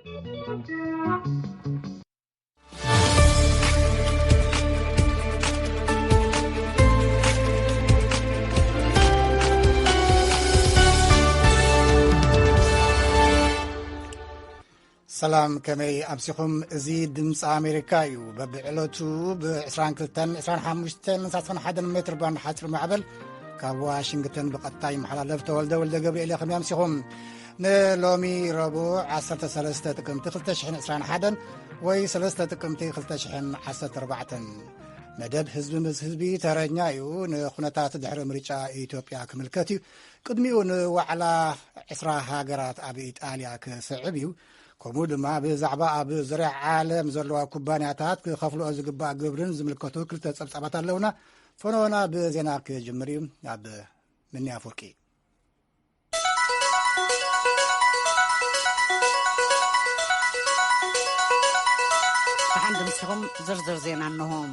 ሰላም ከመይ ኣብሲኹም እዚ ድምፂ ኣሜሪካ እዩ በብዕለቱ ብ22 25 ሜትር ባንድ ሓፂር ማዕበል ካብ ዋሽንግተን ብቐጥታ ይመሓላለፍ ተወልደ ወልደ ገብርኤል ከመይ ኣምሲኹም ንሎሚ ረቡዕ 13 ጥቅምቲ 2021 ወይ 3 ጥቅምቲ 2014 መደብ ህዝቢ ምስ ህዝቢ ተረኛ እዩ ንኹነታት ድሕሪ ምርጫ ኢትዮጵያ ክምልከት እዩ ቅድሚኡ ንዋዕላ 20 ሃገራት ኣብ ኢጣልያ ክስዕብ እዩ ከምኡ ድማ ብዛዕባ ኣብ ዙርያ ዓለም ዘለዋ ኩባንያታት ክኸፍልኦ ዝግባእ ግብርን ዝምልከቱ ክልተ ፀብፃባት ኣለውና ፈኖና ብዜና ክጅምር እዩ ኣብ ምንያ ፍርቂ ብሓን ድምሲኹም ዝርዝር ዜና እንሆም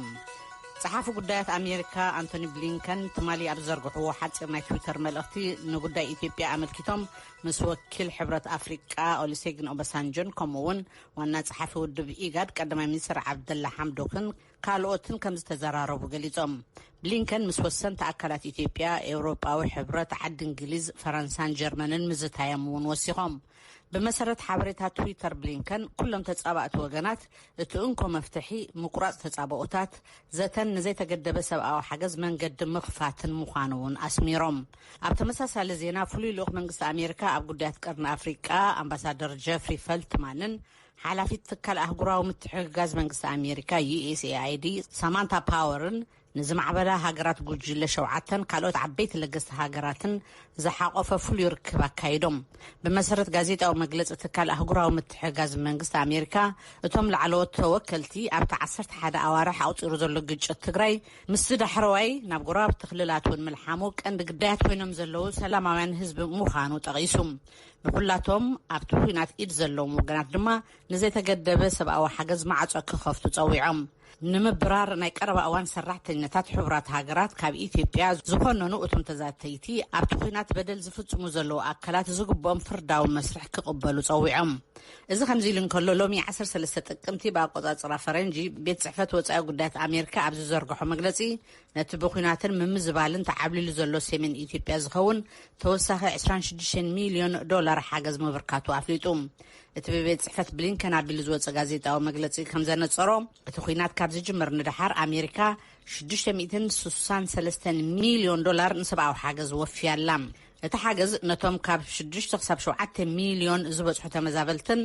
صحاف ጉዳያት ኣሜሪካ አንቶኒ ብሊንከን ትማሊ ኣብ ዘርግሕዎ ሓፂር ናይ ትዊተር መልእኽቲ ንጉዳይ ኢትዮጵያ ኣመልኪቶም ምስ ወኪል ሕብረት ኣፍሪቃ ኦሉሴጉን ኦባሳንጆን ከምኡውን ዋና ጸሓፊ ውድብ ኢጋድ ቀዳማይ ሚኒስትር ዓብደላ ሓምዶክን ካልኦትን ከም ዝተዘራረቡ ገሊጾም ብሊንከን ምስ ወሰንቲ ኣካላት ኢትዮጵያ ኤውሮጳዊ ሕብረት ዓዲ እንግሊዝ ፈረንሳን ጀርመንን ምዝታዮም እውን ወሲኾም بمسرت حبريتها تويتر بلينكن كلهم تتصابعت وجنات تؤنكو مفتحي مقراص تتصابعوتات زتن زي تقدب سبعة وحجز من قد مخفات مخانون أسميرهم أبتمساسا لزينا فلي لوخ منقص أمريكا أبقودات قرن أفريقيا أمباسادر جيفري فلتمانن حلافيت تكال أهقراو متحقاز منقص أمريكا USAID سامانتا باورن نزم عبلا هاجرات جوجل شوعتن كالوت عبيت لقست هاجراتن زحاقف فليور كباكايدم بمسرت غازيت او مجلس تكال اهقراو متحجاز منقست امريكا اتم لعلوت توكلتي ابتا 11 اوارح اوصيرو زلو ግጭት ትግራይ مسد حروي ናብ ጉራብ ተخللاتون ملحامو ቀንድ ግዳያት ኮይኖም ዘለው ሰላማውያን ህዝብ ሙኻኑ ጠቂሱም ብኩላቶም ኣብቲ ኩናት ኢድ ዘለው ወገናት ድማ ንዘይ ተገደበ ሰብኣዊ ሓገዝ ማዕጾ ክኸፍቱ ጸዊዖም ንምብራር ናይ ቀረባ እዋን ሰራሕተኛታት ሕብራት ሃገራት ካብ ኢትዮጵያ ዝኾነኑ እቶም ተዛተይቲ ኣብቲ ኩናት በደል ዝፍጽሙ ዘለው ኣካላት ዝግቦም ፍርዳዊ መስርሕ ክቕበሉ ጸዊዖም እዚ ከምዚ ኢሉ እንከሎ ሎሚ 13 ጥቅምቲ ብኣቆጻጽራ ፈረንጂ ቤት ጽሕፈት ወጻኢ ጉዳያት ኣሜሪካ ኣብ ዝዘርግሖ መግለጺ ነቲ ብኩናትን ምምዝባልን ተዓብሊሉ ዘሎ ሰሜን ኢትዮጵያ ዝኸውን ተወሳኺ 26 ሚልዮን ዶላር ሓገዝ ምብርካቱ ኣፍሊጡ እቲ ቤት ጽሕፈት ብሊንከን ኣቢሉ ዝወፀ ጋዜጣዊ መግለጺ ከም ዘነጸሮ እቲ ኩናት ካብ ዝጅምር ንድሓር ኣሜሪካ 663 ሚልዮን ዶላር ንሰብኣዊ ሓገዝ ወፊያላ እቲ ሓገዝ ነቶም ካብ 6 ክሳብ 7 ሚልዮን ዝበጽሑ ተመዛበልትን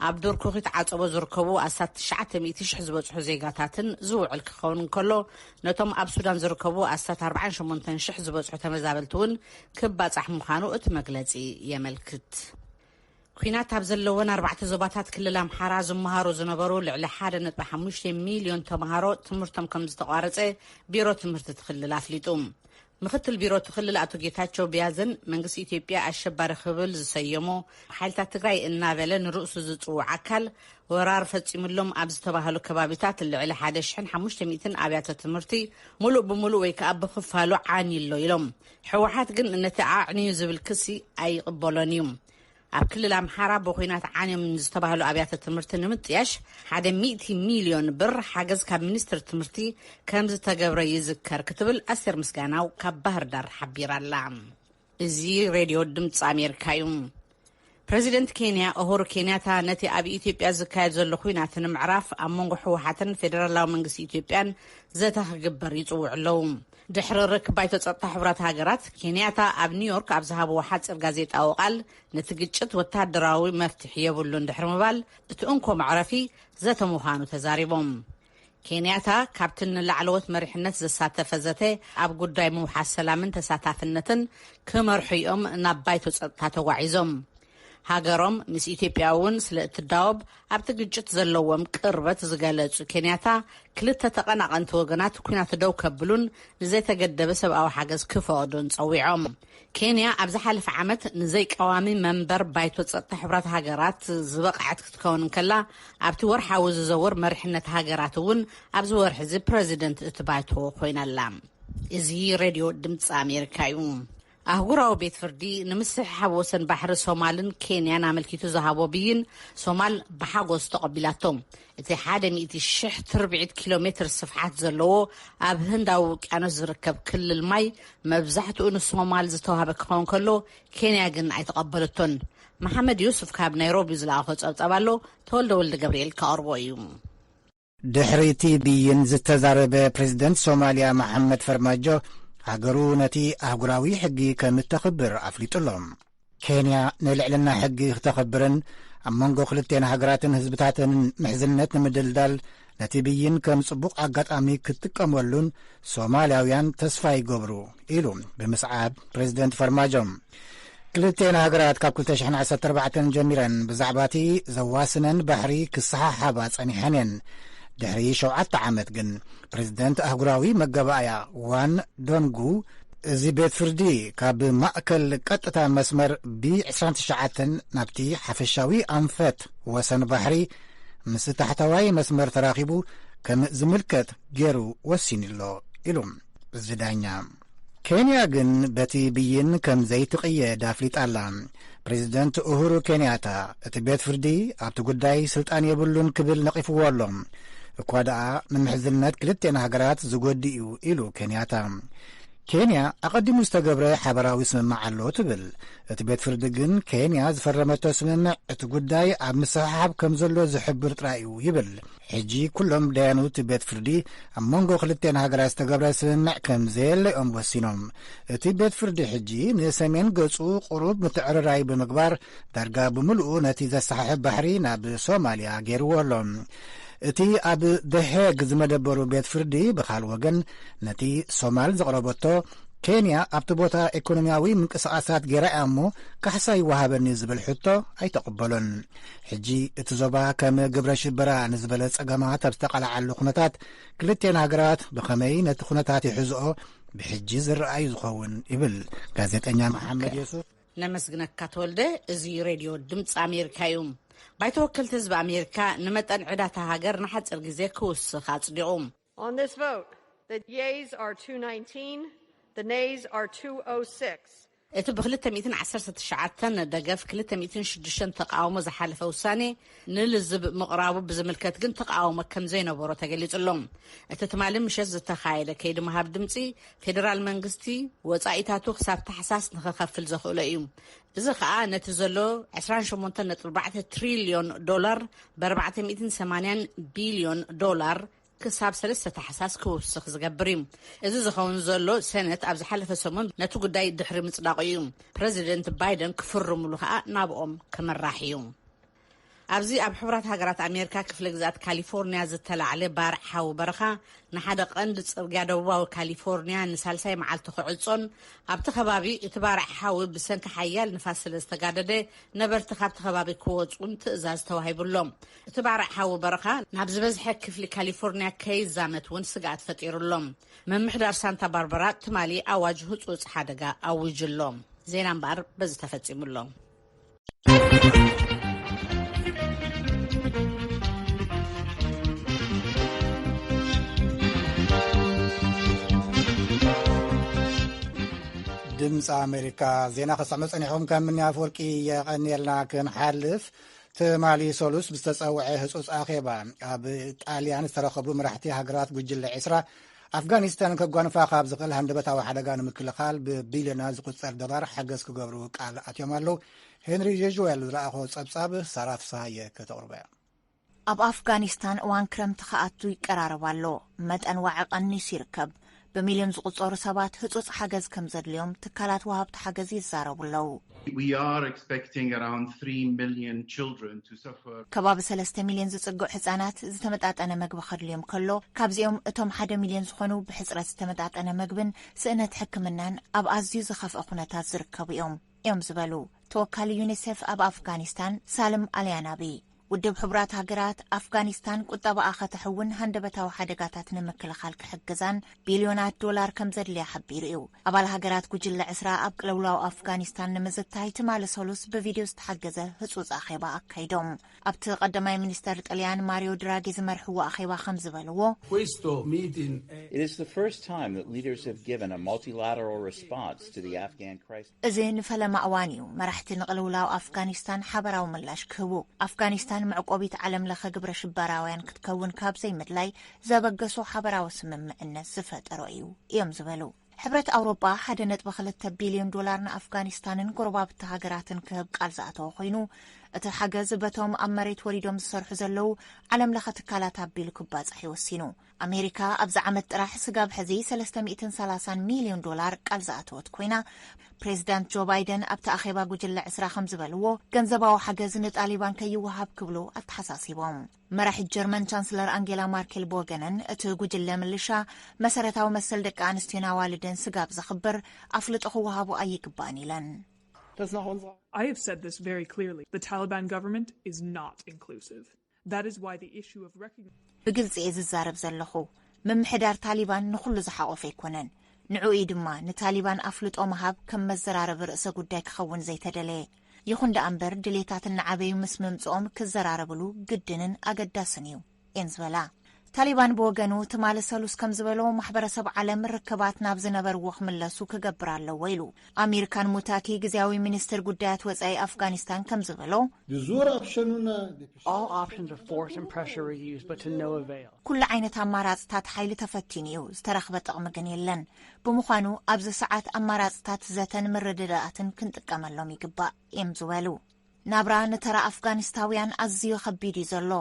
ኣብ ዱርኩኺት ዓጸቦ ዝርከቡ 900,000 ዝበጽሑ ዜጋታትን ዝውዕል ክኸውን ከሎ ነቶም ኣብ ሱዳን ዝርከቡ 48,000 ዝበጽሑ ተመዛበልትን ክባጻሕ ምዃኑ እቲ መግለጺ የመልክት ኩናት ኣብ ዘለወን 4 ዞባታት ክልል ኣምሓራ ዝመሃሩ ዝነበሩ ልዕሊ 1.5 ሚልዮን ተማሃሮ ትምህርቶም ከም ዝተቋረጸ ቢሮ ትምህርቲ ትኽልል ኣፍሊጡ ምክትል ቢሮ ትኽልል ኣቶ ጌታቸው ቢያዝን መንግስቲ ኢትዮጵያ ኣሸባሪ ክብል ዝሰየሞ ሓይልታት ትግራይ እናበለ ንርእሱ ዝጽውዕ ኣካል ወራር ፈጺሙሎም ኣብ ዝተባሃሉ ከባቢታት ልዕሊ 1500 ኣብያተ ትምህርቲ ሙሉእ ብሙሉእ ወይ ከዓ ብኽፋሉ ዓንይሎ ኢሎም ሕወሓት ግን ነቲ ዓዕንዩ ዝብል ክሲ ኣይቕበሎን እዩ ኣብ ክልል ኣምሓራ በኩናት ዓንዮም ዝተባሃሉ ኣብያተ ትምህርቲ ንምጥያሽ 100 ሚልዮን ብር ሓገዝ ካብ ሚኒስትር ትምህርቲ ከም ዝተገብረ ይዝከር ክትብል ኣስር ምስጋናው ካብ ባህር ዳር ሓቢራላ እዚ ሬድዮ ድምፂ ኣሜሪካ እዩ ፕሬዚደንት ኬንያ ኡሁሩ ኬንያታ ነቲ ኣብ ኢትዮጵያ ዝካየድ ዘሎ ኩናት ንምዕራፍ ኣብ መንጎ ሕወሓትን ፌደራላዊ መንግስቲ ኢትዮጵያን ዘተኽግበር ይጽውዕለው ድሕሪ ርክብ ባይቶ ጸጥታ ሕብራት ሃገራት ኬንያታ ኣብ ኒውዮርክ ኣብ ዝሃብዎ ሓፂር ጋዜጣዊ ቃል ነቲ ግጭት ወታደራዊ መፍትሒ የብሉን ድሕሪ ምባል እቲ እንኮ መዕረፊ ዘተምዃኑ ተዛሪቦም ኬንያታ ካብትን ላዕለዎት መሪሕነት ዘሳተፈ ዘተ ኣብ ጉዳይ ምውሓስ ሰላምን ተሳታፍነትን ክመርሕዮም ናብ ባይቶ ጸጥታ ተጓዒዞም ሃገሮም ምስ ኢትዮጵያውን ስለ እትዳወብ ኣብቲ ግጭት ዘለዎም ቅርበት ዝገለጹ ኬንያታ ክልተ ተቐናቐንቲ ወገናት ኩናት ደው ከብሉን ንዘይተገደበ ሰብኣዊ ሓገዝ ክፈቕዱን ጸዊዖም ኬንያ ኣብ ዝሓለፈ ዓመት ንዘይቀዋሚ መንበር ባይቶ ጸጥታ ሕብራት ሃገራት ዝበቕዓት ክትከውን ከላ ኣብቲ ወርሓዊ ዝዘውር መሪሕነት ሃገራት እውን ኣብ ዝወርሒ እዚ ፕሬዚደንት እቲ ባይቶ ኮይናላ እዚ ሬድዮ ድምፂ ኣሜሪካ እዩ ኣህጉራዊ ቤት ፍርዲ ንምስሕሓብ ወሰን ባሕሪ ሶማልን ኬንያን ኣመልኪቱ ዝሃቦ ብይን ሶማል ብሓጎስ ተቐቢላቶም እቲ 100,000 ትርብዒት ኪሎ ሜትር ስፍሓት ዘለዎ ኣብ ህንዳዊ ውቅያኖስ ዝርከብ ክልል ማይ መብዛሕትኡ ንሶማል ዝተዋሃበ ክኸውን ከሎ ኬንያ ግን ኣይተቐበለቶን። መሓመድ ዩሱፍ ካብ ናይሮቢ ዝለኣኾ ጸብጸብ ኣሎ ተወልደ ወልደ ገብርኤል ከቕርቦ እዩ። ድሕሪ እቲ ብይን ዝተዛረበ ፕሬዚደንት ሶማልያ መሐመድ ፈርማጆ ሃገሩ ነቲ ኣህጉራዊ ሕጊ ከም እተኽብር ኣፍሊጡሎም። ኬንያ ንልዕልና ሕጊ ክተኽብርን ኣብ መንጎ ክልቴን ሃገራትን ህዝብታትን ምሕዝነት ንምድልዳል ነቲ ብይን ከም ጽቡቕ ኣጋጣሚ ክትጥቀመሉን ሶማልያውያን ተስፋ ይገብሩ ኢሉ ብምስዓብ ፕሬዚደንት ፈርማጆም። ክልቴን ሃገራት ካብ 2014 ጀሚረን ብዛዕባ እቲ ዘዋስነን ባሕሪ ክሰሓሓባ ጸኒሐን እየን። ድሕሪ 7 ዓመት ግን ፕሬዚደንት ኣህጉራዊ መገባእያ ዋን ዶንጉ እዚ ቤት ፍርዲ ካብ ማእከል ቀጥታ መስመር ብ29 ናብቲ ሓፈሻዊ ኣንፈት ወሰን ባሕሪ ምስ ታሕተዋይ መስመር ተራኺቡ ከም ዝምልከት ገይሩ ወሲኑሎ ኢሉ እዚ ዳኛ። ኬንያ ግን በቲ ብይን ከም ዘይትቕየድ ኣፍሊጣላ። ፕሬዚደንት ኡሁሩ ኬንያታ እቲ ቤት ፍርዲ ኣብቲ ጉዳይ ስልጣን የብሉን ክብል ነቒፍዎ ኣሎ እኳ ደኣ ንምሕዝነት ክልቴን ሃገራት ዝጐዲ እዩ ኢሉ ኬንያታ። ኬንያ ኣቐዲሙ ዝተገብረ ሓበራዊ ስምምዕ ኣሎ ትብል። እቲ ቤት ፍርዲ ግን ኬንያ ዝፈረመቶ ስምምዕ እቲ ጉዳይ ኣብ ምስሕሓብ ከም ዘሎ ዝሕብር ጥራይ እዩ ይብል። ሕጂ ኩሎም ዳያኑት ቤት ፍርዲ ኣብ መንጎ ክልቴን ሃገራት ዝተገብረ ስምምዕ ከም ዘየለዮም ወሲኖም። እቲ ቤት ፍርዲ ሕጂ ንሰሜን ገጹ ቁሩብ ምትዕርራይ ብምግባር ዳርጋ ብምልኡ ነቲ ዘሰሓሕብ ባሕሪ ናብ ሶማልያ ገይርዎ ኣሎ። እቲ ኣብ ደሄግ ዝመደበሩ ቤት ፍርዲ ብኻል ወገን ነቲ ሶማል ዘቕረበቶ ኬንያ ኣብቲ ቦታ ኢኮኖምያዊ ምንቅስቓሳት ጌራ እያ እሞ ካሕሳ ይወሃበኒ ዝብል ሕቶ ኣይተቐበሎን። ሕጂ እቲ ዞባ ከም ግብረ ሽበራ ንዝበለ ጸገማት ኣብ ዝተቐልዓሉ ኩነታት ክልቴን ሃገራት ብኸመይ ነቲ ኩነታት ይሕዝኦ ብሕጂ ዝረአዩ ዝኸውን ይብል ጋዜጠኛ መሓመድ ዩሱፍ። ነመስግነካ ተወልደ። እዚ ሬድዮ ድምፂ ኣሜሪካ እዩ። ባይተ ወከልቲ ህዝቢ ኣሜሪካ ንመጠን ዕዳታ ሃገር ንሓፂር ግዜ ክውስኽ ኣጽዲቑ። On this vote, the yeas are 219, the nays are 206. እቲ ብ219 ደገፍ 206 ተቃውሞ ዝሓለፈ ውሳኔ ንልዝብ ምቕራቡ ብዝምልከት ግን ተቃውሞ ከም ዘይነበሮ ተገሊጹሎም። እቲ ትማሊ ምሸት ዝተኻየደ ከይዲ ምሃብ ድምፂ ፌደራል መንግስቲ ወጻኢታቱ ክሳብ ታሕሳስ ንኽኸፍል ዘኽእሎ እዩ። እዚ ከዓ ነቲ ዘሎ 28.4 ትሪልዮን ዶላር ብ480 ቢልዮን ዶላር ክሳብ 3 ታሕሳስ ክውስኽ ዝገብር እዩ። እዚ ዝኸውን ዘሎ ሰነት ኣብ ዝሓለፈ ሰሙን ነቲ ጉዳይ ድሕሪ ምጽዳቕ እዩ። ፕሬዚደንት ባይደን ክፍርሙሉ ከዓ ናብኦም ክመራሕ እዩ። ኣብዚ ኣብ ሕቡራት ሃገራት ኣሜሪካ ክፍለ ግዛት ካሊፎርንያ ዝተላዕለ ባርዕ ሓዊ በረኻ ንሓደ ቀንዲ ጽርግያ ደቡባዊ ካሊፎርንያ ንሳልሳይ መዓልቲ ክዕጾን ኣብቲ ከባቢ እቲ ባርዕ ሓዊ ብሰንኪ ሓያል ንፋስ ስለ ዝተጋደደ ነበርቲ ካብቲ ከባቢ ክወጹን ትእዛዝ ተዋሂቡሎም። እቲ ባርዕ ሓዊ በረኻ ናብ ዝበዝሐ ክፍሊ ካሊፎርንያ ከይዛመት እውን ስጋኣት ፈጢሩሎም። መምሕዳር ሳንታ ባርበራ ትማሊ ኣዋጅ ህጹጽ ሓደጋ ኣውጅሎም። ዜና እምበኣር በዚ ተፈጺሙሎም። ድምፂ ኣሜሪካ ዜና ክሰዕሞ ጸኒሖም ከም ምኒ ኣፈወርቂ የቐኒየልና ክንሓልፍ ትማሊ ሰሉስ ብዝተጸውዐ ህጹጽ ኣኼባ ኣብ ጣልያን ዝተረኸቡ መራሕቲ ሃገራት ጉጅለ 20 ኣፍጋኒስታን ከጓንፋ ካብ ዝኽእል ሃንደበታዊ ሓደጋ ንምክልኻል ብቢልዮናት ዝቝጸር ዶላር ሓገዝ ክገብሩ ቃል ኣትዮም ኣለዉ። ሄንሪ ጀጅዌል ዝለኣኾ ጸብጻብ ሳራት ፍሳሃየ ከተቕርበ እያ። ኣብ ኣፍጋኒስታን እዋን ክረምቲ ክኣቱ ይቀራረብ ኣሎ። መጠን ዋዒ ቀኒሱ ይርከብ። ብሚልዮን ዝቝጸሩ ሰባት ህጹጽ ሓገዝ ከም ዘድልዮም ትካላት ወሃብቲ ሓገዝ ይዛረቡ ኣለዉ። ከባቢ 3 ሚልዮን ዝጽግዑ ህጻናት ዝተመጣጠነ መግቢ ከድልዮም ከሎ ካብዚኦም እቶም 1 ሚልዮን ዝኾኑ ብሕጽረት ዝተመጣጠነ መግብን ስእነት ሕክምናን ኣብ ኣዝዩ ዝኸፍአ ኩነታት ዝርከቡ እዮም ዝበሉ ተወካሊ ዩኒሴፍ ኣብ ኣፍጋኒስታን ሳልም ኣልያናቢ። ውድብ ሕቡራት ሃገራት ኣፍጋኒስታን ቁጠባኣ ከተሕውን ሃንደበታዊ ሓደጋታት ንምክልኻል ክሕግዛን ቢልዮናት ዶላር ከም ዘድልያ ሓቢሩ እዩ። ኣባል ሃገራት ጉጅለ 20 ኣብ ቅልውላው ኣፍጋኒስታን ንምዝታይ ትማሊ ሰሉስ ብቪድዮ ዝተሓገዘ ህጹጽ ኣኼባ ኣካይዶም። ኣብቲ ቀዳማይ ሚኒስተር ጣልያን ማሪዮ ድራጊ ዝመርሕዎ ኣኼባ ከም ዝበልዎ እዚ ንፈለማ እዋን እዩ መራሕቲ ንቅልውላው ኣፍጋኒስታን ሓበራዊ ምላሽ ክህቡ ኣፍጋኒስታን معقوبيت عالم لخ ግብረ ሽባራውያን ክትከውን ካብ ዘይምድላይ ዘበገሶ ሓበራዊ ስምምዕነት ዝፈጠሮ እዩ እዮም ዝበሉ። ሕብረት ኣውሮፓ 1.2 ቢልዮን ዶላር ንኣፍጋኒስታንን ጎረባብቲ ሃገራትን ክህብ ቃል ዝኣተወ ኮይኑ እቲ ሓገዝ በቶም ኣብ መሬት ወሪዶም ዝሰርሑ ዘለው ዓለም ለኸ ትካላት ኣቢሉ ክባጽሕ ይወሲኑ። ኣሜሪካ ኣብዚ ዓመት ጥራሕ ስጋብ ሕዚ 330 ሚልዮን ዶላር ቃል ዝኣተወት ኮይና ፕሬዚዳንት ጆ ባይደን ኣብቲ ኣኼባ ጉጅለ 20 ከም ዝበልዎ ገንዘባዊ ሓገዝ ንጣሊባን ከይወሃብ ክብሉ ኣተሓሳሲቦም። መራሒት ጀርመን ቻንስለር አንጌላ ማርኬል ቦገነን እቲ ጉጅለ ምልሻ መሰረታዊ መሰል ደቂ ኣንስትዮን ኣዋልድን ስጋብ ዘኽብር ኣፍልጦ ክወሃቡ ኣይግባእን ኢለን። I have said this very clearly. The Taliban government is not inclusive. That is why the issue of recognition ብግልጽ ዝዛረብ ዘለኹ ምምሕዳር ታሊባን ንኹሉ ዝሓቆፈ ይኮነን። ንዑኢ ድማ ንታሊባን ኣፍልጦ መሃብ ከም መዘራረብ ርእሰ ጉዳይ ክኸውን ዘይተደለየ ይኹን ደኣ እምበር ድሌታትን ንዓበዩ ምስ ምምጽኦም ክዘራረብሉ ግድንን ኣገዳስን እዩ እንዝበላ። ታሊባን በወገኑ ትማሊ ሰሉስ ከም ዝበሎ ማሕበረሰብ ዓለም ርከባት ናብ ዝነበርዎ ክምለሱ ክገብር ኣለዎ ኢሉ። ኣሚርካን ሙታኪ ግዚያዊ ሚኒስትር ጉዳያት ወጻኢ ኣፍጋኒስታን ከም ዝበሎ ኩሉ ዓይነት ኣማራጽታት ሓይሊ ተፈቲኑ እዩ ዝተረኽበ ጥቕሚ ግን የለን። ብምዃኑ ኣብዚ ሰዓት ኣማራጽታት ዘተን ምርድዳእትን ክንጥቀመሎም ይግባእ እዮም ዝበሉ። ናብራ ንተራ ኣፍጋኒስታውያን ኣዝዩ ከቢድ እዩ ዘሎ።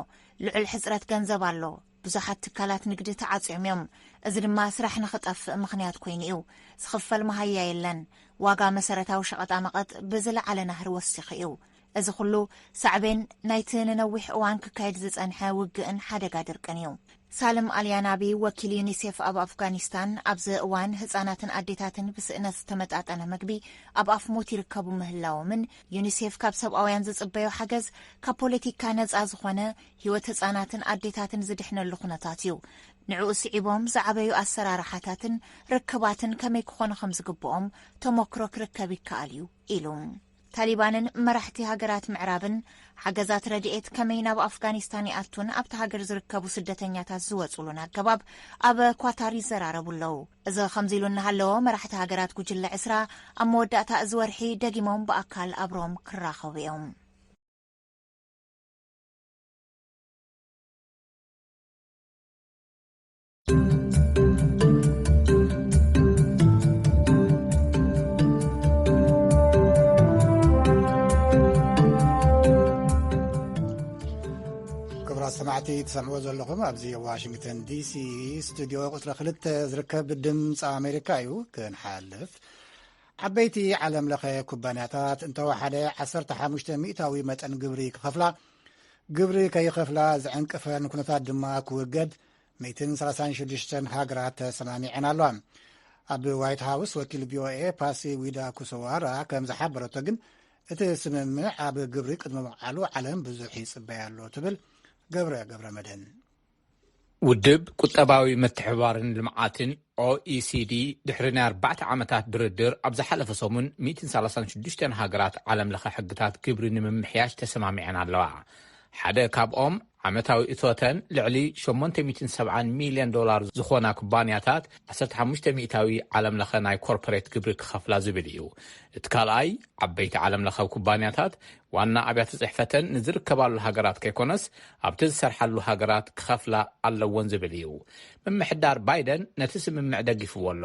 ልዑል ሕፅረት ገንዘብ ኣሎ። ብዙሓት ትካላት ንግዲ ተዓጽዮም እዮም። እዚ ድማ ስራሕ ንኽጠፍእ ምኽንያት ኮይኑ እዩ። ዝኽፈል መሃያ የለን። ዋጋ መሰረታዊ ሸቐጣ መቐጥ ብዝለዓለ ናህሪ ወሲኺ እዩ። እዚ ኩሉ ሳዕቤን ናይቲ ንነዊሕ እዋን ክካየድ ዝጸንሐ ውግእን ሓደጋ ድርቅን እዩ። ሳልም ኣልያናቢ ወኪል ዩኒሴፍ ኣብ ኣፍጋኒስታን ኣብዚ እዋን ህጻናትን ኣዴታትን ብስእነት ዝተመጣጠነ ምግቢ ኣብ ኣፍ ሞት ይርከቡ ምህላዎምን ዩኒሴፍ ካብ ሰብኣውያን ዝጽበዮ ሓገዝ ካብ ፖለቲካ ነጻ ዝኾነ ህይወት ህጻናትን ኣዴታትን ዝድሕነሉ ኩነታት እዩ። ንዕኡ ስዒቦም ዝዓበዩ ኣሰራርሓታትን ርክባትን ከመይ ክኾኑ ከም ዝግብኦም ተሞክሮ ክርከብ ይከኣል እዩ ኢሉ። ታሊባንን መራሕቲ ሃገራት ምዕራብን ሓገዛት ረድኤት ከመይ ናብ ኣፍጋኒስታን ይኣቱን ኣብቲ ሃገር ዝርከቡ ስደተኛታት ዝወጽሉን ኣገባብ ኣብ ኳታር ይዘራረቡ ኣለዉ። እዚ ከምዚ ኢሉ እናሃለዎ መራሕቲ ሃገራት ጉጅለ 20 ኣብ መወዳእታ እዚ ወርሒ ደጊሞም ብኣካል ኣብሮም ክራኸቡ እዮም። ሰማዕቲ ትሰምዑ ዘለኹም ኣብዚ ዋሽንግተን ዲሲ ስቱድዮ ቁጥሪ 2 ዝርከብ ድምፂ ኣሜሪካ እዩ። ክንሓልፍ ዓበይቲ ዓለም ለኸ ኩባንያታት እንተወሓደ 15 ሚእታዊ መጠን ግብሪ ክኸፍላ ግብሪ ከይኸፍላ ዝዕንቅፈን ኩነታት ድማ ክውገድ 136 ሃገራት ተሰማሚዐን ኣለዋ። ኣብ ዋይት ሃውስ ወኪል ቪኦኤ ፓሲ ዊዳ ኩሶዋራ ከም ዝሓበረቶ ግን እቲ ስምምዕ ኣብ ግብሪ ቅድሚ መዓሉ ዓለም ብዙሕ ይጽበይ ኣሎ ትብል ገብረ መድህን ውድብ ቁጠባዊ ምትሕብባርን ልምዓትን OECD ድሕሪ ናይ 4 ዓመታት ድርድር ኣብ ዝሓለፈ ሰሙን 136 ሃገራት ዓለም ለኸ ሕግታት ግብሪ ንምምሕያሽ ተሰማሚዐን ኣለዋ። ሓደ ካብኦም ዓመታዊ እቶተን ልዕሊ 870 ሚልዮን ዶላር ዝኾና ኩባንያታት 15 ሚእታዊ ዓለም ለኸ ናይ ኮርፖሬት ግብሪ ክኸፍላ ዝብል እዩ። እቲ ካልኣይ ዓበይቲ ዓለም ለኸ ኩባንያታት ዋና ኣብያተ ጽሕፈተን ንዝርከባሉ ሃገራት ከይኮነስ ኣብቲ ዝሰርሓሉ ሃገራት ክኸፍላ ኣለዎን ዝብል እዩ። ምምሕዳር ባይደን ነቲ ስምምዕ ደጊፍዎ ኣሎ።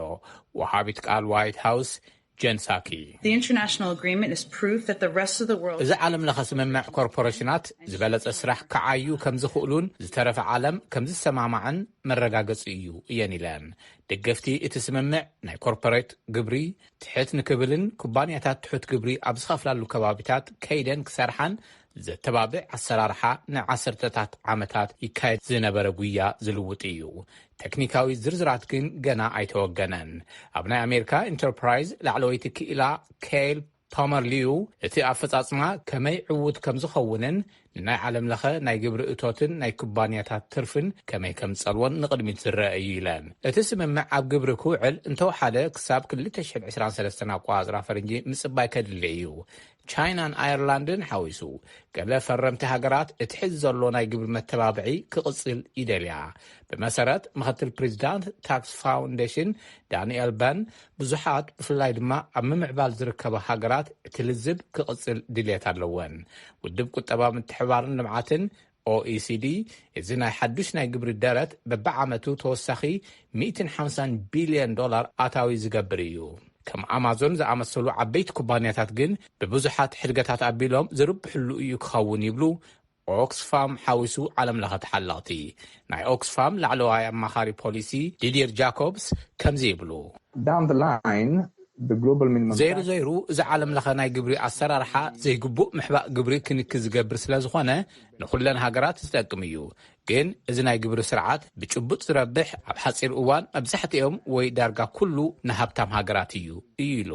ወሃቢት ቃል ዋይት ሃውስ jen Psaki. The international agreement is proof that the rest of the world إذا عالم لخ سممع كوربوريشنات زبالت أسرح كعيو كم زخولون زترف عالم كم زسمع معن من رجاجس إيو يانيلان دقفتي اتسممع ناي كوربوريت جبري تحت نكبلن كوبانياتات تحت جبري أبسخف لالو كبابيتات كيدن كسرحان زتبابع السرارحة نعسرتات عامتات يكايد زنبرقوية زلوتيو تكنيكاوي زرزرات كن جنا ايتوغنن ابناء امريكا انتربرايز لعلويتك الى كيل بامرليو اتي افصاصما كمي عود كم زخونن ናይ ዓለም ለኸ ናይ ግብሪ እቶትን ናይ ኩባንያታት ትርፍን ከመይ ከም ጸልወን ንቕድሚት ዝረአዩ ኢለን እቲ ስምምዕ ኣብ ግብሪ ክውዕል እንተወሓደ ክሳብ 2023 ኣቋፅራ ፈረንጂ ምጽባይ ከድሊ እዩ ቻይናን ኣየርላንድን ሓዊሱ ገለ ፈረምቲ ሃገራት እቲ ሕዚ ዘሎ ናይ ግብሪ መተባብዒ ክቕጽል ይደልያ ብመሰረት ምክትል ፕሬዚዳንት ታክስ ፋውንዴሽን ዳንኤል ባን ብዙሓት ብፍላይ ድማ ኣብ ምምዕባል ዝርከባ ሃገራት እቲ ልዝብ ክቕጽል ድልየት ኣለወን ውድብ ቁጠባ ምትሕብባርን ልምዓትን OECD እዚ ናይ ሓዱሽ ናይ ግብሪ ደረት በብዓመቱ ተወሳኺ $150 ቢልዮን ኣታዊ ዝገብር እዩ ከም ኣማዞን ዝኣመሰሉ ዓበይቲ ኩባንያታት ግን ብብዙሓት ሕድገታት ኣቢሎም ዝርብሕሉ እዩ ክኸውን ይብሉ ኦክስፋም ሓዊሱ ዓለም ለኸ ተሓለቕቲ ናይ ኦክስፋም ላዕለዋይ ኣማኻሪ ፖሊሲ ዲዲር ጃኮብስ ከምዚ ይብሉ ዘይሩ እዚ ዓለም ለኸ ናይ ግብሪ ኣሰራርሓ ዘይግቡእ ምሕባእ ግብሪ ክንክ ዝገብር ስለ ዝኾነ ንኹለን ሃገራት ዝጠቅም እዩ ግን እዚ ናይ ግብሪ ስርዓት ብጭቡጥ ዝረብሕ ኣብ ሓፂር እዋን መብዛሕትኦም ወይ ዳርጋ ኩሉ ንሃብታም ሃገራት እዩ ኢሉ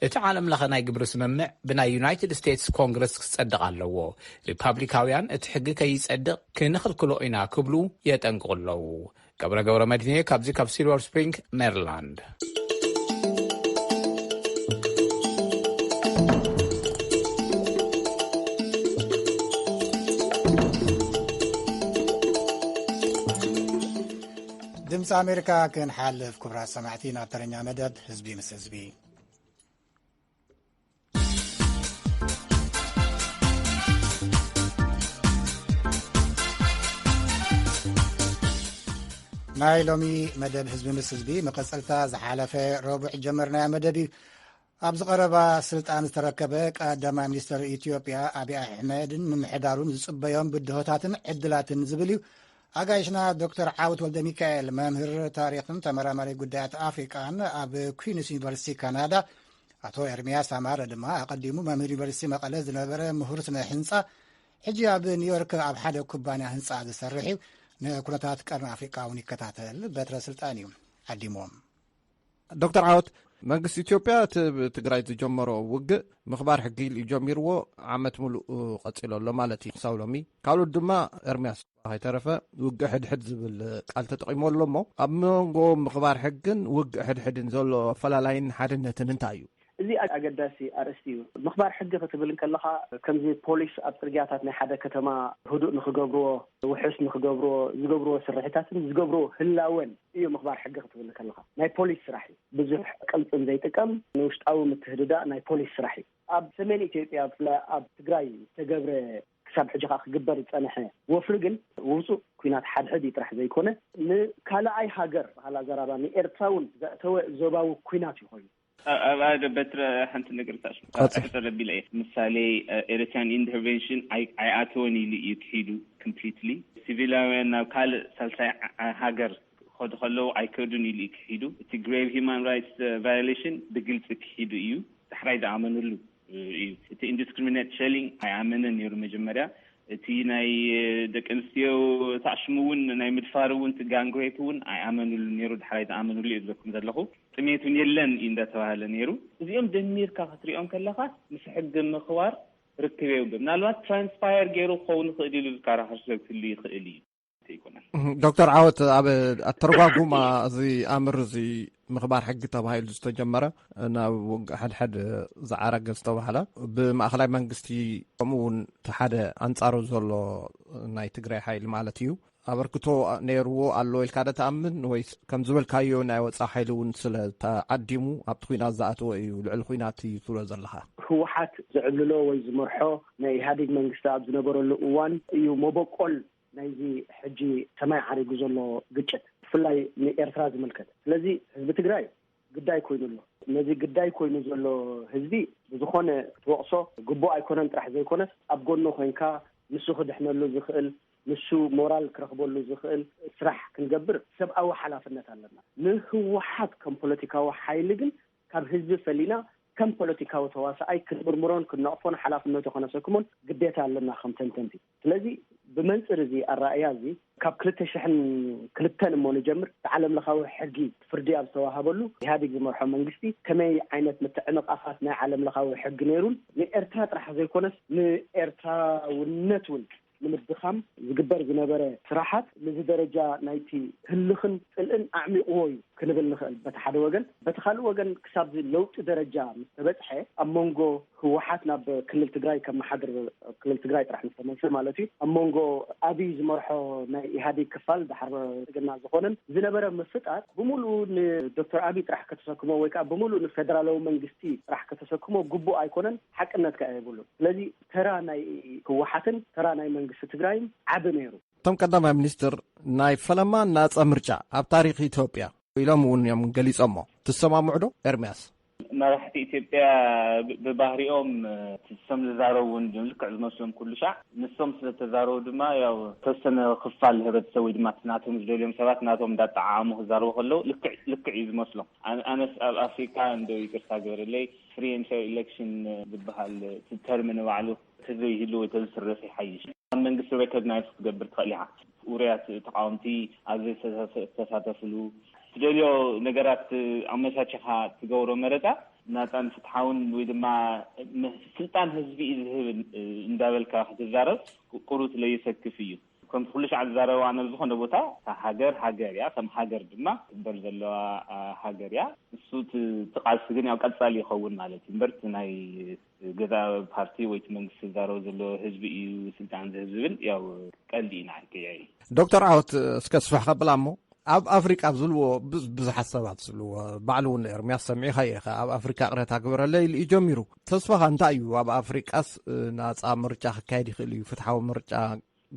እቲ ዓለም ለኸ ናይ ግብሪ ስምምዕ ብናይ ዩናይትድ ስቴትስ ኮንግረስ ክጸድቕ ኣለዎ ሪፓብሊካውያን እቲ ሕጊ ከይጸድቕ ክንኽልክሎ ኢና ክብሉ የጠንቅቑለዉ ገብረ መድኔ ካብዚ ካብ ሲልቨር ስፕሪንግ ሜሪላንድ ድምፂ ኣሜሪካ ክንሓልፍ ክቡራት ሰማዕቲ ናብ ተረኛ መደብ ህዝቢ ምስ ህዝቢ ናይ ሎሚ መደብ ህዝቢ ምስ ህዝቢ መቐፀልታ ዝሓለፈ ረቡዕ ጀመርናያ መደብ ኣብ ዝቐረባ ስልጣን ዝተረከበ ቀዳማይ ሚኒስትር ኢትዮጵያ ኣብይ ኣሕመድን ምምሕዳሩን ዝጽበዮም ብድሆታትን ዕድላትን ዝብል እዩ ኣጋይሽና ዶክተር ዓወት ወልደ ሚካኤል መምህር ታሪክን ተመራማሪ ጉዳያት ኣፍሪቃን ኣብ ኩዊንስ ዩኒቨርሲቲ ካናዳ ኣቶ ኤርሚያስ ኣማረ ድማ ኣቀዲሙ መምህር ዩኒቨርሲቲ መቐለ ዝነበረ ምሁር ስነ ህንፃ ሕጂ ኣብ ኒውዮርክ ኣብ ሓደ ኩባንያ ህንፃ ዝሰርሕ እዩ ንኩነታት ቀርኒ ኣፍሪቃ እውን ይከታተል በትረ ስልጣን እዩ ዓዲሞም ዶክተር ዓወት መንግስቲ ኢትዮጵያ ትግራይ ዝጀመሮ ውግእ ምኽባር ሕጊ ጀሚርዎ ዓመት ሙሉእ ቀፂሎ ኣሎ ማለት እዩ ክሳብ ሎሚ ካልኦት ድማ ኤርሚያስ ኣይተረፈ ውግእ ሕድሕድ ዝብል ቃል ተጠቂሞ ኣሎ እሞ ኣብ መንጎ ምኽባር ሕግን ውግእ ሕድሕድን ዘሎ ኣፈላላይን ሓድነትን እንታይ እዩ እዚ ኣገዳሲ ኣርእስቲ እዩ ምኽባር ሕጊ ክትብል ከለኻ ከምዚ ፖሊስ ኣብ ፅርግያታት ናይ ሓደ ከተማ ህዱእ ንክገብርዎ ውሕስ ንክገብርዎ ዝገብርዎ ስርሒታትን ዝገብርዎ ህላወን እዩ ምኽባር ሕጊ ክትብል ከለኻ ናይ ፖሊስ ስራሕ እዩ ብዙሕ ቅልፅም ዘይጥቀም ንውሽጣዊ ምትህድዳእ ናይ ፖሊስ ስራሕ እዩ ኣብ ሰሜን ኢትዮጵያ ብፍላይ ኣብ ትግራይ ዝተገብረ ክሳብ ሕጂ ክግበር ዝፀንሐ ወፍሪ ግን ውፁእ ኩናት ሓድሕድ ጥራሕ ዘይኮነ ንካልኣይ ሃገር ባህላ ዘራባ ንኤርትራ እውን ዘእተወ ዞባዊ ኩናት ይኾኑ أبعد بتر حنت نقرتاش أكثر بيلاقي مثالي إيرتان intervention عياتوني اللي يكيدو completely civilian وكال سلسلة هاجر خلوا عيكودوني اللي يكيدو it's grave human rights violation بقلت يكيدو يو تحريد عملوا له it's indiscriminate shelling عملنا نيرو مجمرة تي ناي دك انستيو تعشمون ناي مدفارون تجانغريبون عملوا النيرو تحريد عملوا اللي يذكرون ذلكو سميتون يلن إن ده تواهل نيرو زيهم دمير كاختريهم كلها مسحق المخوار ركبوا بمنالوات ترانسفاير جيرو خون خليل الكراهش اللي خليل دكتور عوت الترجمة زي أمر زي مخبار حق تبعي الاستجمرة أنا حد زعرق استوحلا بمأخلاء منقستي قمون تحد أنصارو زولو ناي تقري حي المالتيو أبركتو نيرو قالو الكادة تأمن ويس كم زبل كايو ناي وصاحيلون سلا تعديمو أبتخوينات زاتو والعلخويناتي سورة زلها هو حات زعللو ويزمرحو ناي هاديك منقستا بزنبرو اللقوان يو مبقول نايزي حجي سماع عريقو زولو قجت فلاي نيرترا زملكت لذي حزب تقراي قداي كوينو له نزي قداي كوينو زولو حزبي بزخونة توقصو قبو ايكونان ترح زي كونس أبقونو خوينكا نسو خدحنا له زخيل نسو مورال كرخبو له زخيل سرح كنقبر سبقاو حلافنات لنا نهو حد كم بوليتيكاو حايلقن كم حزب فلينا كم بوليتيكاو تواسا اي كنبرمرون كنقفون حلافنات يخونسكمون قديتا لنا 5 لذي ብመንፅር እዚ ኣራእያ እዚ ካብ 2002 እሞ ንጀምር ዓለም ለኻዊ ሕጊ ፍርዲ ኣብ ዝተዋሃበሉ ኢህአዴግ ዝመርሖ መንግስቲ ከመይ ዓይነት ምትዕንቃፋት ናይ ዓለም ለኻዊ ሕጊ ነይሩን ንኤርትራ ጥራሕ ዘይኮነስ ንኤርትራውነት እውን ንምድኻም ዝግበር ዝነበረ ስራሓት ነዚ ደረጃ ናይቲ ህልኽን ጥልእን ኣዕሚቕዎ እዩ ክንብል ንኽእል በቲ ሓደ ወገን። በቲ ካልእ ወገን ክሳብ ለውጢ ደረጃ ምስ ተበፅሐ ኣብ መንጎ ህወሓት ናብ ክልል ትግራይ ከም መሓድር ክልል ትግራይ ጥራሕ ምስ ተመልሰ ማለት እዩ ኣብ መንጎ ኣብይ ዝመርሖ ናይ ኢህአዴግ ክፋል ድሓር ጥገና ዝኾነን ዝነበረ ምፍጣር ብምሉእ ንዶክተር ኣብይ ጥራሕ ከተሰክሞ ወይ ከዓ ብምሉእ ንፌደራላዊ መንግስቲ ጥራሕ ከተሰክሞ ግቡእ ኣይኮነን፣ ሓቅነት ከዓ የብሉ። ስለዚ ተራ ናይ ህወሓትን ተራ ናይ መንግስቲ ትግራይን ዓብ ነይሩ። እቶም ቀዳማይ ሚኒስትር ናይ ፈለማ ናፃ ምርጫ ኣብ ታሪክ ኢትዮጵያ ኢሎም እውን እዮም ገሊፆሞ ትሰማምዑ ዶ? ኤርምያስ መራሕቲ ኢትዮጵያ ብባህሪኦም ትሰም ዝዛረቡን ልክዕ ዝመስሎም ኩሉ ሻዕ ንሶም ስለተዛረቡ ድማ ያው ተወሰነ ክፋል ህብረተሰብ ወይ ድማ ናቶም ዝደልዮም ሰባት ናቶም እንዳጣዓሙ ክዛረቡ ከለው ልክዕ እዩ ዝመስሎም። ኣነስ ኣብ ኣፍሪካ እንደው ይቅርታ ገበረለይ ፍሪ ኤንድ ፌር ኢሌክሽን ዝበሃል ተርም ንባዕሉ ተዘይህሉ ወይ ተዝስረፍ ይሓይሽ ኣብ መንግስቲ ሬኮግናይዝ ክትገብር ትኽእል ኢኻ። ውርያት ተቃወምቲ ኣብ ዘይተሳተፍሉ ትደልዮ ነገራት ኣመቻችኻ ትገብሮ መረፃ ናፃን ፍትሓውን ወይ ድማ ስልጣን ህዝቢ ዝህብ እንዳበልካ ክትዛረብ ቁሩት ለይሰክፍ እዩ። ከም ኩሉ ሻዕ ዝዛረቡ ኣነ ዝኾነ ቦታ ሃገር እያ ከም ሃገር ድማ ትበር ዘለዋ ሃገር እያ። እሱ ትቃልሲ ግን ያው ቀጻሊ ይኸውን ማለት እዩ እምበርቲ ናይ ገዛ ፓርቲ ወይ መንግስቲ ዝዛረቡ ዘሎ ህዝቢ እዩ ስልጣን ዝህብ ዝብል ያው ቀልዲ ኢና ከያ ዶክተር ዓወት እስከ ስፋሕ ከብላ እሞ ኣብ ኣፍሪቃ ዝልዎ ብዙሓት ሰባት ዝልዎ ባዕሉ እውን ኤርምያስ ሰሚዕኻ ኢኻ ኣብ ኣፍሪካ ቅረታ ግበረለ ኢሉ ጀሚሩ ተስፋኻ እንታይ እዩ? ኣብ ኣፍሪቃስ ናፃ ምርጫ ክካየድ ይኽእል እዩ፣ ፍትሓዊ ምርጫ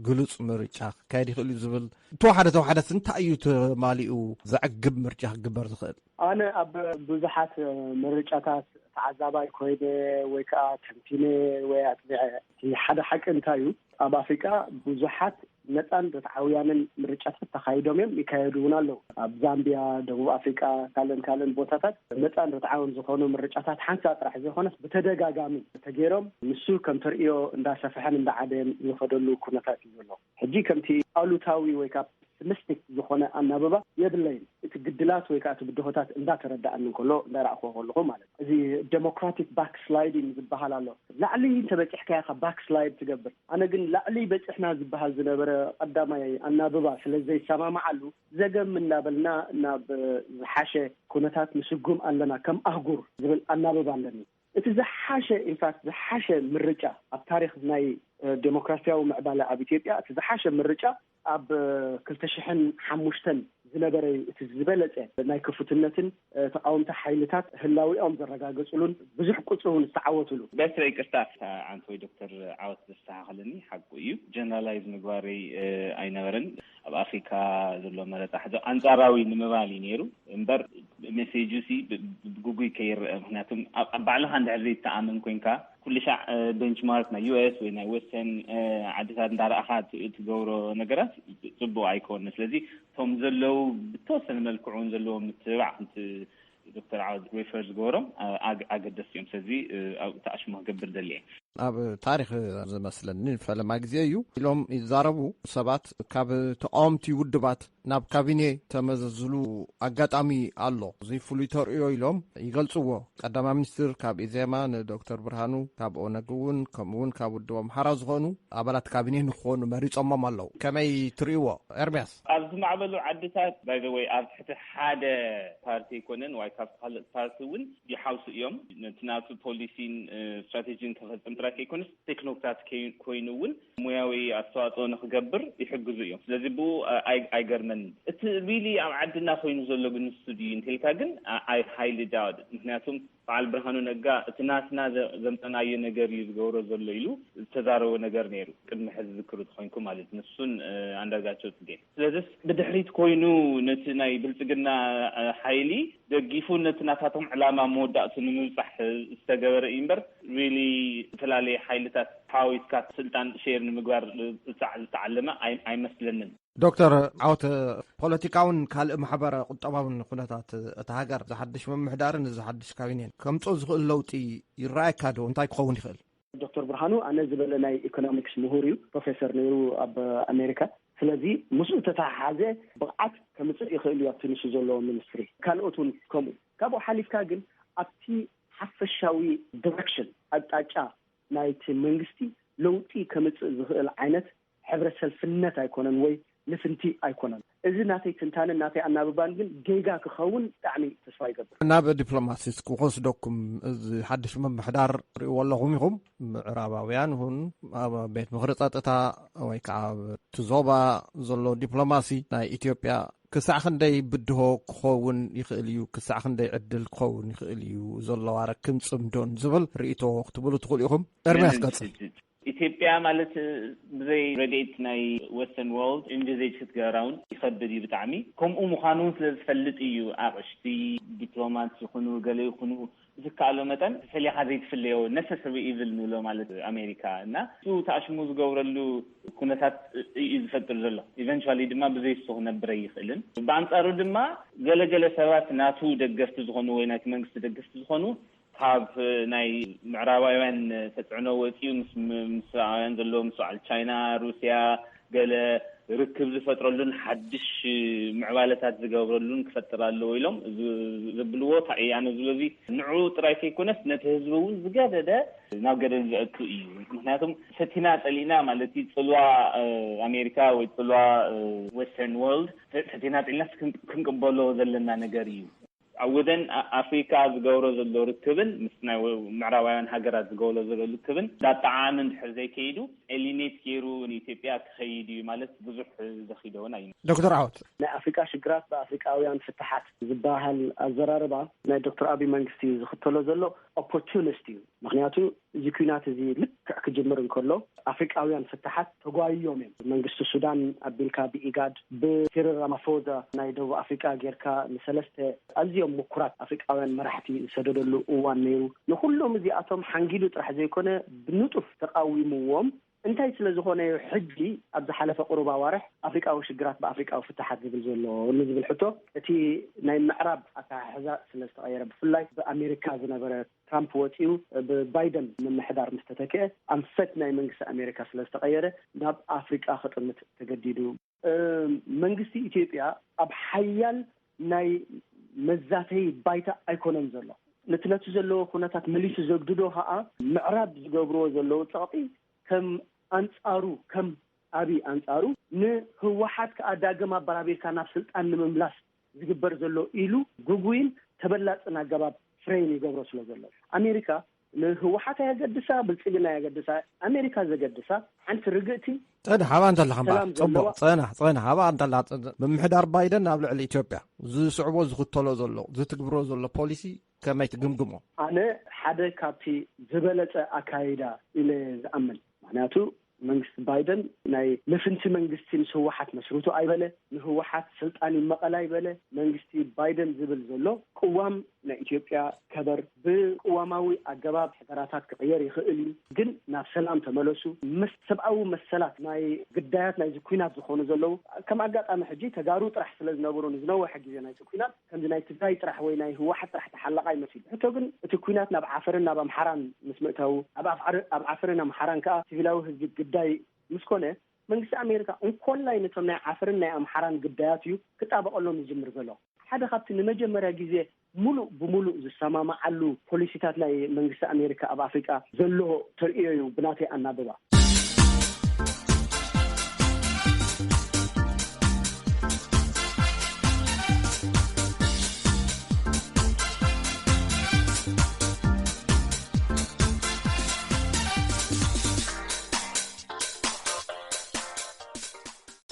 ግሉፅ ምርጫ ክካየድ ይኽእል እዩ ዝብል ተዋሓደት እንታይ እዩ ተማሊኡ ዘዕግብ ምርጫ ክግበር ዝኽእል? ኣነ ኣብ ብዙሓት ምርጫታት ተዓዛባይ ኮይነ ወይ ከዓ ተንቲነ ወይ ኣጥቢዐ ሓደ ሓቂ እንታይ እዩ ኣብ ኣፍሪቃ ብዙሓት ነፃን ፍትሓውያንን ምርጫታት ተካይዶም እዮም ይካየዱ እውን ኣለዉ። ኣብ ዛምቢያ፣ ደቡብ ኣፍሪቃ ካልኦን ቦታታት ነፃን ፍትሓውን ዝኾኑ ምርጫታት ሓንሳ ጥራሕ ዘይኮነስ ብተደጋጋሚ ተገይሮም ንሱ ከም ትርእዮ እንዳሰፍሐን እንዳዓደን ዝኸደሉ ኩነታት እዩ ዘሎ። ሕጂ ከምቲ ኣሉታዊ ወይ ከዓ ፔሲሚስቲክ ዝኾነ ኣናበባ የብለይን። እቲ ግድላት ወይ ከዓ እቲ ብድሆታት እንዳተረዳእን እንከሎ እንዳራእኮ ከለኹ ማለት እዚ ዴሞክራቲክ ባክስላይዲንግ ዝበሃል ኣሎ። ላዕሊ እንተበፂሕካ ኢኻ ባክስላይድ ትገብር። ኣነ ግን ላዕሊ በፂሕና ዝበሃል ዝነበረ ቀዳማይ ኣናበባ ስለዘይሰማማዓሉ ዘገም እናበልና ናብ ዝሓሸ ኩነታት ንስጉም ኣለና ከም ኣህጉር ዝብል ኣናበባ ኣለኒ። እቲ ዝሓሸ ኢንፋክት ዝሓሸ ምርጫ ኣብ ታሪክ ናይ ዴሞክራሲያዊ ምዕባለ ኣብ ኢትዮጵያ እቲ ዝሓሸ ምርጫ ኣብ 2005 ዝነበረ እቲ ዝበለፀ ናይ ክፉትነትን ተቃውምቲ ሓይልታት ህላዊኦም ዘረጋገፅሉን ብዙሕ ቁፅውን ዝተዓወትሉ በስረ ይቅርታ አንተ ወይ ዶክተር ዓወት ዝተስተኻኸለኒ ሓቁ እዩ። ጀነራላይዝ ምግባረይ ኣይነበረን። ኣብ ኣፍሪካ ዘሎ መረፃ ሕዚ ኣንጻራዊ ንምባል ነይሩ እምበር ሜሴጁ ሲ ብጉጉይ ከይርአ። ምክንያቱም ኣብ ባዕልኻ እንድሕር ዘይተኣምን ኮንካ ኩሉ ሻዕ ቤንችማርክ ናይ ዩኤስ ወይ ናይ ዌስተርን ዓድታት እንዳረኣኻ ትገብሮ ነገራት ፅቡቅ ኣይኮነ። ስለዚ እቶም ዘለው ብተወሰነ መልክዑን ዘለዎም ምትባዕ ዶክተር ዓወት ሬፈር ዝገበሮም ኣገደስ እዮም። ስለዚ ኣብ ተኣሽሞ ክገብር ደልየ ኣብ ታሪክ ዝመስለኒ ፈለማ ግዜ እዩ ኢሎም ይዛረቡ ሰባት ካብ ተቃወምቲ ውድባት ናብ ካቢኔ ተመዘዝሉ ኣጋጣሚ ኣሎ። እዚ ፍሉይ ተርእዮ ኢሎም ይገልጽዎ። ቀዳማይ ሚኒስትር ካብ ኢዜማ ንዶክተር ብርሃኑ ካብ ኦነግ እውን ከምኡውን ካብ ውድቦም ኣምሓራ ዝኾኑ ኣባላት ካቢኔ ንክኾኑ መሪፆሞም ኣለዉ። ከመይ ትርእይዎ ኤርምያስ? ኣብ ዝማዕበሉ ዓድታት ባይ ዘ ወይ ኣብ ትሕቲ ሓደ ፓርቲ ይኮነን ወይ ካብ ካልእ ፓርቲ እውን ይሓውሱ እዮም። ነቲ ናቱ ፖሊሲን ስትራቴጂን ክፈጽም ጥራይ ከይኮንስ ቴክኖክራት ኮይኑ እውን ሙያዊ ኣስተዋፅኦ ንክገብር ይሕግዙ እዮም። ስለዚ ብኡ ኣይገርመን። እቲ ሪሊ ኣብ ዓድና ኮይኑ ዘሎ ግን ስቱዲዮ እንተልካ ግን ኣይ ሃይሊ ዳውት። ምክንያቱም በዓል ብርሃኑ ነጋ እቲ ናትና ዘምጠናዮ ነገር እዩ ዝገብሮ ዘሎ ኢሉ ዝተዛረበ ነገር ነይሩ ቅድሚ ሕዚ ዝክሩ ትኮንኩ ማለት ንሱን አንዳርጋቸው ጽጌ። ስለዚ ብድሕሪት ኮይኑ ነቲ ናይ ብልጽግና ሓይሊ ደጊፉ ነቲ ናታቶም ዕላማ መወዳእቱ ንምብፃሕ ዝተገበረ እምበር ሪሊ ተላለየ ሓይልታት ሓዊስካ ስልጣን ሼር ንምግባር ዝተዓለመ ኣይመስለንን። ዶክተር ዓወት ፖለቲካውን ካልእ ማሕበረ ቁጠባውን ኩነታት እቲ ሃገር ዝሓድሽ ምምሕዳርን ዝሓድሽ ካቢኔን ከምፆ ዝኽእል ለውጢ ይረኣየካ ዶ? እንታይ ክኸውን ይኽእል? ዶክተር ብርሃኑ ኣነ ዝበለ ናይ ኢኮኖሚክስ ምሁር እዩ ፕሮፌሰር ነይሩ ኣብ ኣሜሪካ ስለዚ ምስኡ ተተሓሓዘ ብቕዓት ከምፅእ ይኽእል እዩ ኣብቲ ንሱ ዘለዎ ሚኒስትሪ ካልኦት እውን ከምኡ ካብኡ ሓሊፍካ ግን ኣብቲ ሓፈሻዊ ዲሬክሽን ኣቅጣጫ ናይቲ መንግስቲ ለውጢ ከምፅእ ዝኽእል ዓይነት ሕብረተሰብ ፍነት ኣይኮነን ወይ ንፍንቲ ኣይኮነን እዚ ናተይ ትንታነ ናተይ ኣናብባን ግን ጌጋ ክኸውን ብጣዕሚ ተስፋ ይገብር ናብ ዲፕሎማሲስ ክወስደኩም እዚ ሓድሽ ምምሕዳር ርእይዎ ኣለኹም ኢኹም ምዕራባውያን ይኹን ኣብ ቤት ምክሪ ፀጥታ ወይ ከዓ ትዞባ ዘሎ ዲፕሎማሲ ናይ ኢትዮጵያ ክሳዕ ክንደይ ብድሆ ክኸውን ይኽእል እዩ ክሳዕ ክንደይ ዕድል ክኸውን ይኽእል እዩ ዘለዎ ረክም ፅምዶን ዝብል ርእይቶ ክትብሉ ትኽእሉ ኢኹም ኤርምያስ ቀፅል ኢትዮጵያ ማለት ብዘይ ረድኤት ናይ ወስተርን ወርልድ ኢንቪዜጅ ክትገራውን ይከብድ እዩ ብጣዕሚ ከምኡ ምዃኑ ስለዝፈልጥ እዩ ኣቕሽቲ ዲፕሎማት ይኹኑ ገለ ይኹኑ ዝከኣሎ መጠን ፈሊኻ ዘይትፍለዮ ነሰሰሪ ኢቭል ንብሎ ማለት ኣሜሪካ እና እሱ ተኣሽሙ ዝገብረሉ ኩነታት እዩ ዝፈጥር ዘሎ ኢቨንቹዋሊ ድማ ብዘይሱ ክነብረ ይኽእልን ብኣንጻሩ ድማ ገለገለ ሰባት ናቱ ደገፍቲ ዝኾኑ ወይ ናይቲ መንግስቲ ደገፍቲ ዝኾኑ ካብ ናይ ምዕራባውያን ተፅዕኖ ወፂኡ ምስራውያን ዘለዎ ምስ በዓል ቻይና ሩስያ ገለ ርክብ ዝፈጥረሉን ሓድሽ ምዕባለታት ዝገብረሉን ክፈጥር ኣለዎ ኢሎም ዘብልዎ ኣነ ዝብለዚ ንዑ ጥራይ ከይኮነስ ነቲ ህዝቢ እውን ዝገደደ ናብ ገደል ዝእቱ እዩ ምክንያቱም ፈቲና ጠሊና ማለት ፅልዋ ኣሜሪካ ወይ ፅልዋ ወስተርን ወርልድ ፈቲና ጠሊና ክንቅበሎ ዘለና ነገር እዩ ኣብ ወደን ኣፍሪካ ዝገብሮ ዘሎ ርክብን ምስ ናይ ምዕራባውያን ሃገራት ዝገብሮ ዘሎ ርክብን ዳጣዓም እንድሕር ዘይከይዱ ኤሊኔት ገይሩ ንኢትዮጵያ ክኸይድ እዩ ማለት ብዙሕ ዘኺደውን ኣይነ ዶክተር ዓወት ናይ ኣፍሪካ ሽግራት ብኣፍሪካውያን ፍትሓት ዝበሃል ኣዘራርባ ናይ ዶክተር ኣብይ መንግስቲ ዝኽተሎ ዘሎ ኦፖርቹኒስት እዩ ምክንያቱ እዚ ኩናት እዚ ልክዕ ክጅምር እንከሎ ኣፍሪካውያን ፍትሓት ተጓዮም እዮም መንግስቲ ሱዳን ኣቢልካ ብኢጋድ ብሲሪል ራማፎዛ ናይ ደቡብ ኣፍሪካ ጌርካ ንሰለስተ ኣዝዮም ምኩራት ኣፍሪካውያን መራሕቲ ዝሰደደሉ እዋን ነይሩ ንኩሎም እዚኣቶም ሓንጊሉ ጥራሕ ዘይኮነ ብንጡፍ ተቃዊምዎም እንታይ ስለ ዝኾነ ሕጂ ኣብ ዝሓለፈ ቁሩብ ኣዋርሕ ኣፍሪካዊ ሽግራት ብኣፍሪካዊ ፍትሓት ዝብል ዘሎ ንዝብል ሕቶ እቲ ናይ ምዕራብ ኣተሓሕዛ ስለ ዝተቐየረ ብፍላይ ብኣሜሪካ ዝነበረ ትራምፕ ወፂኡ ብባይደን ምምሕዳር ምስ ተተክአ ኣንፈት ናይ መንግስቲ ኣሜሪካ ስለ ዝተቐየረ ናብ ኣፍሪካ ክጥምት ተገዲዱ መንግስቲ ኢትዮጵያ ኣብ ሓያል ናይ መዛተይ ባይታ ኣይኮነን ዘሎ ነቲ ዘለዎ ኩነታት መሊሱ ዘግድዶ ከዓ ምዕራብ ዝገብርዎ ዘለዎ ፀቕጢ ከም ኣንጻሩ ከም ኣብይ ኣንጻሩ ንህወሓት ከዓ ዳግም ኣበራቢርካ ናብ ስልጣን ንምምላስ ዝግበር ዘሎ ኢሉ ጉጉይን ተበላፅን ኣገባብ ፍሬን ይገብሮ ስለ ዘሎ ኣሜሪካ ንህወሓት ያገድሳ ብልፅግና ያገድሳ ኣሜሪካ ዘገድሳ ሓንቲ ርግእቲ ፀና ሃባ እንተለኻ ፅቡቅ ፀና ሃባ እንተላ ብምሕዳር ባይደን ኣብ ልዕሊ ኢትዮጵያ ዝስዕቦ ዝኽተሎ ዘሎ ዝትግብሮ ዘሎ ፖሊሲ ከመይ ትግምግሞ ኣነ ሓደ ካብቲ ዝበለፀ ኣካይዳ ኢለ ዝኣምን ምክንያቱ መንግስቲ ባይደን ናይ ንፍንቲ መንግስቲ ምስ ህወሓት መስርቱ ኣይበለ ንህወሓት ስልጣን ይመቐላ ይበለ መንግስቲ ባይደን ዝብል ዘሎ ቅዋም ናይ ኢትዮጵያ ከበር ብቅዋማዊ ኣገባብ ሕደራታት ክቅየር ይኽእል እዩ ግን ናብ ሰላም ተመለሱ ሰብኣዊ መሰላት ናይ ግዳያት ናይ ኩናት ዝኾኑ ዘለዉ ከም ኣጋጣሚ ሕጂ ተጋሩ ጥራሕ ስለ ዝነበሩ ንዝነውሐ ግዜ ናይ ኩናት ከምዚ ናይ ትግራይ ጥራሕ ወይ ናይ ህወሓት ጥራሕ ተሓለቃ ይመስል ሕቶ ግን እቲ ኩናት ናብ ዓፈርን ናብ ኣምሓራን ምስ ምእተው ኣብ ዓፈርን ኣምሓራን ከዓ ሲቪላዊ ህዝቢ ግዳይ ምስ ኮነ መንግስቲ ኣሜሪካ እንኮላይ ነቶም ናይ ዓፈርን ናይ ኣምሓራን ግዳያት እዩ ክጣበቀሎም ይጅምር ዘሎ ሓደ ካብቲ ንመጀመርያ ግዜ ሙሉእ ብሙሉእ ዝሰማማዓሉ ፖሊሲታት ናይ መንግስቲ ኣሜሪካ ኣብ ኣፍሪካ ዘሎ ተርእዮ እዩ ብናተይ ኣናብባ